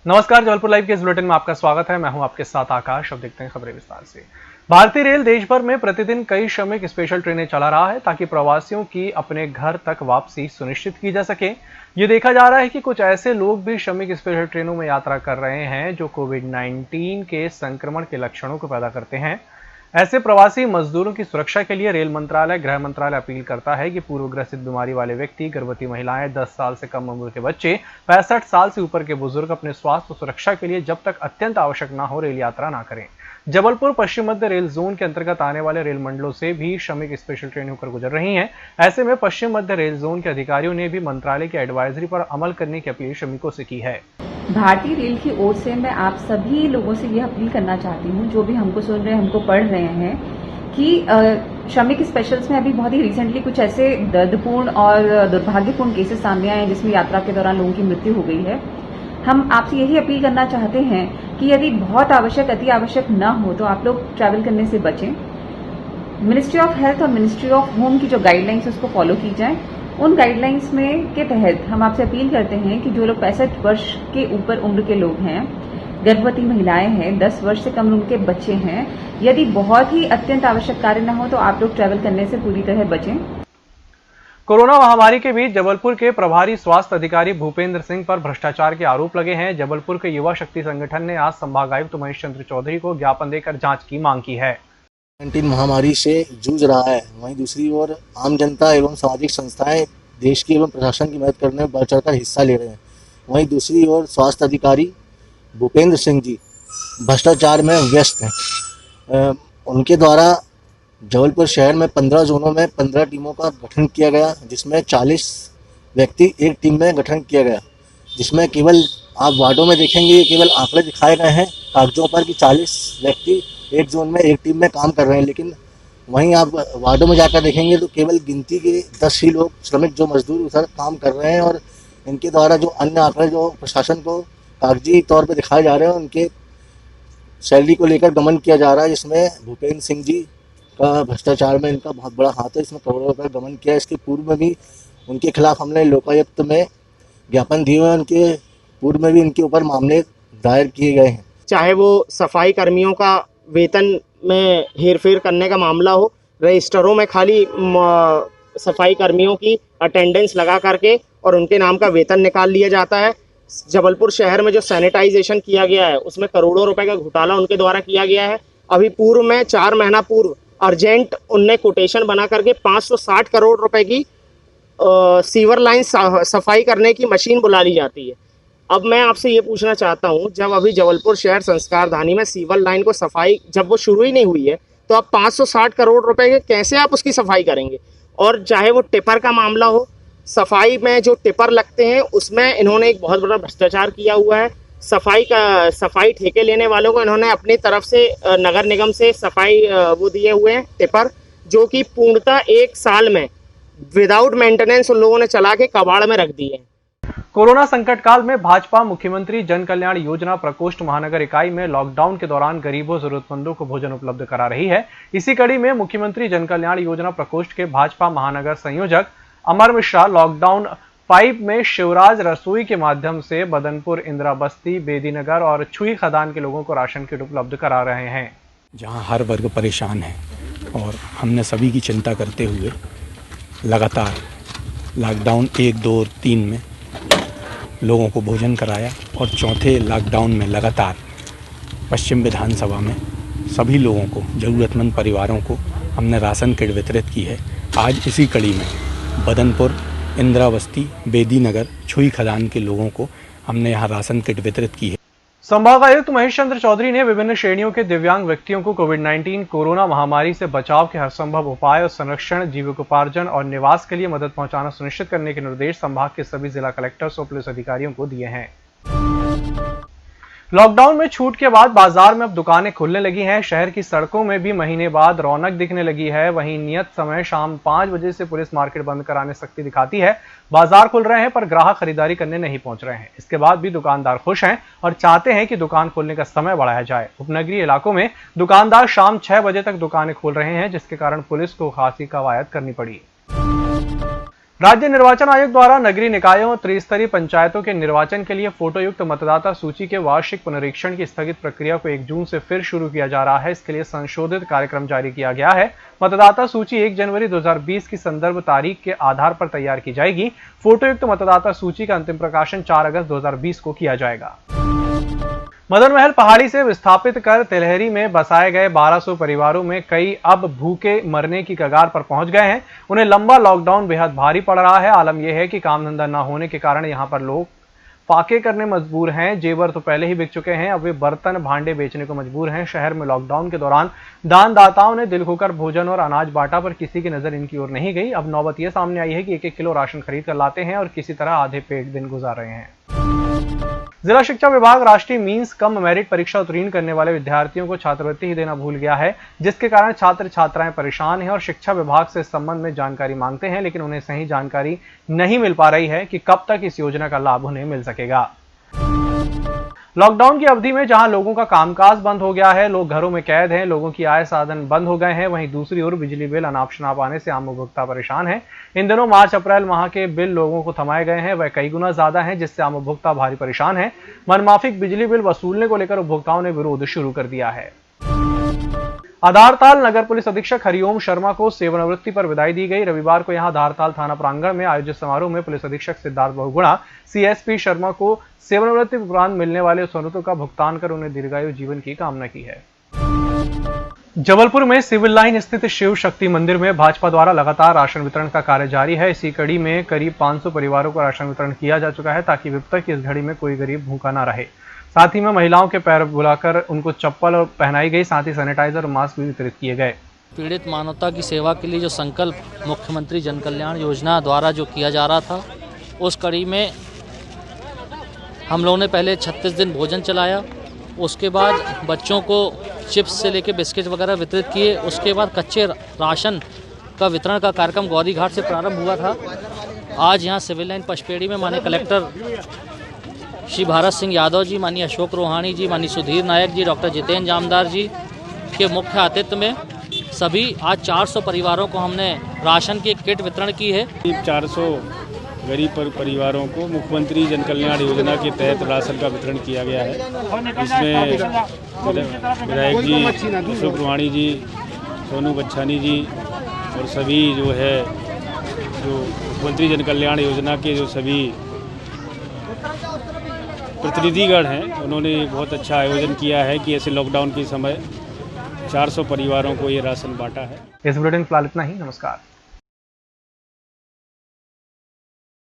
नमस्कार, जबलपुर लाइव के इस बुलेटिन में आपका स्वागत है। मैं हूं आपके साथ आकाश। अब देखते हैं खबरें विस्तार से। भारतीय रेल देश भर में प्रतिदिन कई श्रमिक स्पेशल ट्रेनें चला रहा है ताकि प्रवासियों की अपने घर तक वापसी सुनिश्चित की जा सके। ये देखा जा रहा है कि कुछ ऐसे लोग भी श्रमिक स्पेशल ट्रेनों में यात्रा कर रहे हैं जो कोविड-19 के संक्रमण के लक्षणों को पैदा करते हैं। ऐसे प्रवासी मजदूरों की सुरक्षा के लिए रेल मंत्रालय, गृह मंत्रालय अपील करता है कि पूर्वग्रसित बीमारी वाले व्यक्ति, गर्भवती महिलाएं, 10 साल से कम उम्र के बच्चे, 65 साल से ऊपर के बुजुर्ग अपने स्वास्थ्य और सुरक्षा के लिए जब तक अत्यंत आवश्यक न हो रेल यात्रा न करें। जबलपुर पश्चिम मध्य रेल जोन के अंतर्गत आने वाले रेल मंडलों से भी श्रमिक स्पेशल ट्रेनें होकर गुजर रही हैं। ऐसे में पश्चिम मध्य रेल जोन के अधिकारियों ने भी मंत्रालय की एडवाइजरी पर अमल करने की अपील श्रमिकों से की है। भारतीय रेल की ओर से मैं आप सभी लोगों से यह अपील करना चाहती हूँ, जो भी हमको सुन रहे हैं, हमको पढ़ रहे हैं, कि श्रमिक स्पेशल्स में अभी बहुत ही रिसेंटली कुछ ऐसे दर्दपूर्ण और दुर्भाग्यपूर्ण केसेस सामने आए हैं जिसमें यात्रा के दौरान लोगों की मृत्यु हो गई है। हम आपसे यही अपील करना चाहते हैं कि यदि बहुत आवश्यक, अति आवश्यक न हो तो आप लोग ट्रैवल करने से बचें। मिनिस्ट्री ऑफ हेल्थ और मिनिस्ट्री ऑफ होम की जो गाइडलाइंस है उसको फॉलो की जाए। उन गाइडलाइंस में के तहत हम आपसे अपील करते हैं कि जो लोग 65 वर्ष के ऊपर उम्र के लोग हैं, गर्भवती महिलाएं हैं, 10 वर्ष से कम उम्र के बच्चे हैं, यदि बहुत ही अत्यंत आवश्यक कार्य न हो तो आप लोग ट्रैवल करने से पूरी तरह बचें। कोरोना महामारी के बीच जबलपुर के प्रभारी स्वास्थ्य अधिकारी भूपेंद्र सिंह पर भ्रष्टाचार के आरोप लगे हैं। जबलपुर के युवा शक्ति संगठन ने आज संभागायुक्त महेश चंद्र चौधरी को ज्ञापन देकर जांच की मांग की है। 19 महामारी से जूझ रहा है, वहीं दूसरी ओर आम जनता एवं सामाजिक संस्थाएं देश की एवं प्रशासन की मदद करने में बढ़ चढ़कर हिस्सा ले रहे हैं। वहीं दूसरी ओर स्वास्थ्य अधिकारी भूपेंद्र सिंह जी भ्रष्टाचार में व्यस्त हैं। उनके द्वारा जबलपुर शहर में 15 जोनों में 15 टीमों का गठन किया गया, जिसमें 40 व्यक्ति एक टीम में गठन किया गया, जिसमें केवल आप वार्डों में देखेंगे केवल आंकड़े दिखाए गए हैं कागजों पर कि 40 व्यक्ति एक जोन में एक टीम में काम कर रहे हैं, लेकिन वहीं आप वार्डों में जाकर देखेंगे तो केवल गिनती के 10 ही लोग, श्रमिक जो मजदूर उधर काम कर रहे हैं। और इनके द्वारा जो अन्य आंकड़े जो प्रशासन को कागजी तौर पर दिखाए जा रहे हैं, उनके सैलरी को लेकर गमन किया जा रहा है, जिसमें भूपेंद्र सिंह जी का भ्रष्टाचार में इनका बहुत बड़ा हाथ है। इसमें करोड़ों रुपये गमन किया। इसके पूर्व में भी उनके खिलाफ हमने लोकायुक्त में ज्ञापन दिए हुए हैं। उनके पूर्व में भी इनके ऊपर मामले दायर किए गए हैं। चाहे वो सफाई कर्मियों का वेतन में हेरफेर करने का मामला हो, रजिस्टरों में खाली सफाई कर्मियों की अटेंडेंस लगा करके और उनके नाम का वेतन निकाल लिया जाता है। जबलपुर शहर में जो सैनिटाइजेशन किया गया है उसमें करोड़ों रुपए का घोटाला उनके द्वारा किया गया है। अभी पूर्व में 4 महीना पूर्व अर्जेंट उनने कोटेशन बना करके 560 करोड़ रुपए की सीवर लाइन सफाई करने की मशीन बुला ली जाती है। अब मैं आपसे ये पूछना चाहता हूँ, जब अभी जबलपुर शहर संस्कारधानी में सीवर लाइन को सफाई जब वो शुरू ही नहीं हुई है तो आप 560 करोड़ रुपए के कैसे आप उसकी सफाई करेंगे? और चाहे वो टिपर का मामला हो, सफाई में जो टिपर लगते हैं उसमें इन्होंने एक बहुत बड़ा भ्रष्टाचार किया हुआ है। सफाई ठेके लेने वालों को इन्होंने अपनी तरफ से नगर निगम से सफाई वो दिए हुए हैं टिपर, जो कि पूर्णतः 1 साल में विदाउट मेंटेनेंस उन लोगों ने चला के कबाड़ में रख दिए हैं। कोरोना संकट काल में भाजपा मुख्यमंत्री जन कल्याण योजना प्रकोष्ठ महानगर इकाई में लॉकडाउन के दौरान गरीबों, जरूरतमंदों को भोजन उपलब्ध करा रही है। इसी कड़ी में मुख्यमंत्री जन कल्याण योजना प्रकोष्ठ के भाजपा महानगर संयोजक अमर मिश्रा लॉकडाउन 5 में शिवराज रसोई के माध्यम से बदनपुर, इंदिरा बस्ती, बेदीनगर और छुई खदान के लोगों को राशन किट उपलब्ध करा रहे हैं। जहां हर वर्ग परेशान है और हमने सभी की चिंता करते हुए लगातार लॉकडाउन 1, 2 और 3 में लोगों को भोजन कराया और चौथे लॉकडाउन में लगातार पश्चिम विधानसभा में सभी लोगों को, ज़रूरतमंद परिवारों को हमने राशन किट वितरित की है। आज इसी कड़ी में बदनपुर, इंदिरा बस्ती, बेदीनगर, छुई खदान के लोगों को हमने यहाँ राशन किट वितरित की है। संभागायुक्त महेश चंद्र चौधरी ने विभिन्न श्रेणियों के दिव्यांग व्यक्तियों को कोविड-19 कोरोना महामारी से बचाव के हर संभव उपाय और संरक्षण, जीविकोपार्जन और निवास के लिए मदद पहुंचाना सुनिश्चित करने के निर्देश संभाग के सभी जिला कलेक्टर्स और पुलिस अधिकारियों को दिए हैं। लॉकडाउन में छूट के बाद बाजार में अब दुकानें खुलने लगी हैं। शहर की सड़कों में भी महीने बाद रौनक दिखने लगी है। वहीं नियत समय शाम 5 बजे से पुलिस मार्केट बंद कराने सख्ती दिखाती है। बाजार खुल रहे हैं पर ग्राहक खरीदारी करने नहीं पहुंच रहे हैं। इसके बाद भी दुकानदार खुश हैं और चाहते हैं कि दुकान खोलने का समय बढ़ाया जाए। उपनगरीय इलाकों में दुकानदार शाम 6 बजे तक दुकानें खोल रहे हैं, जिसके कारण पुलिस को खासी कवायद करनी पड़ी। राज्य निर्वाचन आयोग द्वारा नगरीय निकायों और त्रिस्तरीय पंचायतों के निर्वाचन के लिए फोटोयुक्त मतदाता सूची के वार्षिक पुनरीक्षण की स्थगित प्रक्रिया को 1 जून से फिर शुरू किया जा रहा है। इसके लिए संशोधित कार्यक्रम जारी किया गया है। मतदाता सूची 1 जनवरी 2020 की संदर्भ तारीख के आधार पर तैयार की जाएगी। फोटोयुक्त मतदाता सूची का अंतिम प्रकाशन 4 अगस्त 2020 को किया जाएगा। मदन महल पहाड़ी से विस्थापित कर तिलहरी में बसाए गए 1200 परिवारों में कई अब भूखे मरने की कगार पर पहुंच गए हैं। उन्हें लंबा लॉकडाउन बेहद भारी पड़ रहा है। आलम यह है कि काम धंधा न होने के कारण यहां पर लोग फाके करने मजबूर हैं। जेवर तो पहले ही बिक चुके हैं, अब वे बर्तन भांडे बेचने को मजबूर हैं। शहर में लॉकडाउन के दौरान दानदाताओं ने दिल खोकर भोजन और अनाज बांटा, पर किसी की नजर इनकी ओर नहीं गई। अब नौबत यह सामने आई है कि 1-1 किलो राशन खरीद कर लाते हैं और किसी तरह आधे पेट दिन गुजार रहे हैं। जिला शिक्षा विभाग राष्ट्रीय मीन्स कम मेरिट परीक्षा उत्तीर्ण करने वाले विद्यार्थियों को छात्रवृत्ति ही देना भूल गया है, जिसके कारण छात्र छात्राएं परेशान हैं और शिक्षा विभाग से इस संबंध में जानकारी मांगते हैं, लेकिन उन्हें सही जानकारी नहीं मिल पा रही है कि कब तक इस योजना का लाभ उन्हें मिल सकेगा। लॉकडाउन की अवधि में जहां लोगों का कामकाज बंद हो गया है, लोग घरों में कैद हैं, लोगों की आय साधन बंद हो गए हैं, वहीं दूसरी ओर बिजली बिल अनाप शनाप आने से आम उपभोक्ता परेशान है। इन दिनों मार्च अप्रैल माह के बिल लोगों को थमाए गए हैं, वह कई गुना ज्यादा हैं, जिससे आम उपभोक्ता भारी परेशान है। मनमाफिक बिजली बिल वसूलने को लेकर उपभोक्ताओं ने विरोध शुरू कर दिया है। आधारताल नगर पुलिस अधीक्षक हरिओम शर्मा को सेवानिवृत्ति पर विदाई दी गई। रविवार को यहां आधारताल थाना प्रांगण में आयोजित समारोह में पुलिस अधीक्षक सिद्धार्थ बहुगुणा सीएसपी शर्मा को सेवानिवृत्ति उपरांत मिलने वाले सहूलियतों का भुगतान कर उन्हें दीर्घायु जीवन की कामना की है। जबलपुर में सिविल लाइन स्थित शिव शक्ति मंदिर में भाजपा द्वारा लगातार राशन वितरण का कार्य जारी है। इसी कड़ी में करीब 500 परिवारों को राशन वितरण किया जा चुका है, ताकि विपदा की इस घड़ी में कोई गरीब भूखा न रहे। साथ ही में महिलाओं के पैर बुलाकर उनको चप्पल और पहनाई गई, साथ ही सैनिटाइजर और मास्क भी वितरित किए गए। पीड़ित मानवता की सेवा के लिए जो संकल्प मुख्यमंत्री जन कल्याण योजना द्वारा जो किया जा रहा था, उस कड़ी में हम लोगों ने पहले 36 दिन भोजन चलाया। उसके बाद बच्चों को चिप्स से लेकर बिस्किट वगैरह वितरित किए। उसके बाद कच्चे राशन का वितरण का कार्यक्रम गौरी घाट से प्रारंभ हुआ था। आज यहाँ सिविल लाइन पचपेड़ी में माननीय कलेक्टर श्री भारत सिंह यादव जी, माननीय अशोक रोहानी जी, माननीय सुधीर नायक जी, डॉक्टर जितेंद्र जामदार जी के मुख्य आतिथ्य में सभी आज 400 परिवारों को हमने राशन की किट वितरण की है। 400 गरीब परिवारों को मुख्यमंत्री जन कल्याण योजना के तहत राशन का वितरण किया गया है। इसमें विधायक जी अशोक रोहानी जी, सोनू बच्छानी जी और सभी जो मुख्यमंत्री जन कल्याण योजना के जो सभी प्रतिनिधिगण हैं, उन्होंने बहुत अच्छा आयोजन किया है कि ऐसे लॉकडाउन के समय 400 परिवारों को ये राशन बांटा है। इस बुलेटिन फिलहाल इतना ही। नमस्कार।